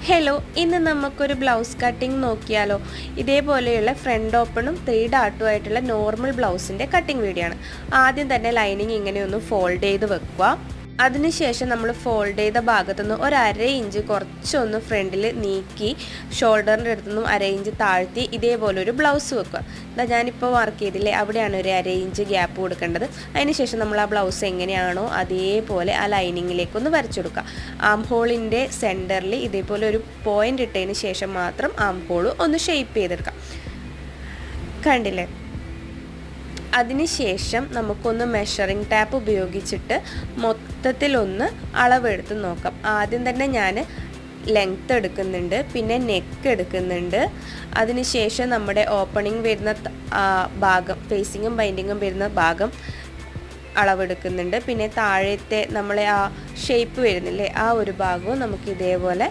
Hello, ഇന്ന് നമുക്കൊരു blouse cutting നോക്കിയാലോ. ഇതേപോലെയുള്ള ഫ്രണ്ട് ഓപ്പണും 3 ഡാട്ടും ആയിട്ടുള്ള നോർമൽ ബ്ലൗസിൻ്റെ കട്ടിങ് വീഡിയോ ആണ്. ആദ്യം തന്നെ ലൈനിങ് ഇങ്ങനെയൊന്ന് ഫോൾഡ് ചെയ്ത് വെക്കുക. അതിനുശേഷം നമ്മൾ ഫോൾഡ് ചെയ്ത ഭാഗത്തുനിന്ന് ഒരു 1/2 ഇഞ്ച് കുറച്ചൊന്ന് ഫ്രണ്ടിൽ നീക്കി ഷോൾഡറിൻ്റെ അടുത്തുനിന്നും 1/2 ഇഞ്ച് താഴ്ത്തി ഇതേപോലെ ഒരു ബ്ലൗസ് വെക്കുക. ഇതാ ഞാനിപ്പോൾ വർക്ക് ചെയ്തില്ലേ, അവിടെയാണ് ഒരു 1/2 ഇഞ്ച് ഗ്യാപ്പ് കൊടുക്കേണ്ടത്. അതിനുശേഷം നമ്മൾ ആ ബ്ലൗസ് എങ്ങനെയാണോ അതേപോലെ ആ ലൈനിങ്ങിലേക്കൊന്ന് വരച്ചെടുക്കുക. ആം ഹോളിൻ്റെ സെൻറ്ററിൽ ഇതേപോലെ ഒരു പോയിൻ്റ് ഇട്ടതിന് ശേഷം മാത്രം ആം ഹോൾ ഒന്ന് ഷേപ്പ് ചെയ്തെടുക്കാം. കണ്ടില്ലേ? അതിനുശേഷം നമുക്കൊന്ന് മെഷറിംഗ് ടാപ്പ് ഉപയോഗിച്ചിട്ട് മൊത്തത്തിലൊന്ന് അളവെടുത്ത് നോക്കാം. ആദ്യം തന്നെ ഞാൻ ലെങ്ത്ത് എടുക്കുന്നുണ്ട്, പിന്നെ നെക്ക് എടുക്കുന്നുണ്ട്. അതിനുശേഷം നമ്മുടെ ഓപ്പണിംഗ് വരുന്ന ഭാഗം, ഫേസിങ്ങും ബൈൻഡിങ്ങും വരുന്ന ഭാഗം അളവെടുക്കുന്നുണ്ട്. പിന്നെ താഴത്തെ നമ്മളെ ആ ഷേപ്പ് വരുന്നില്ലേ, ആ ഒരു ഭാഗവും നമുക്ക് ഇതേപോലെ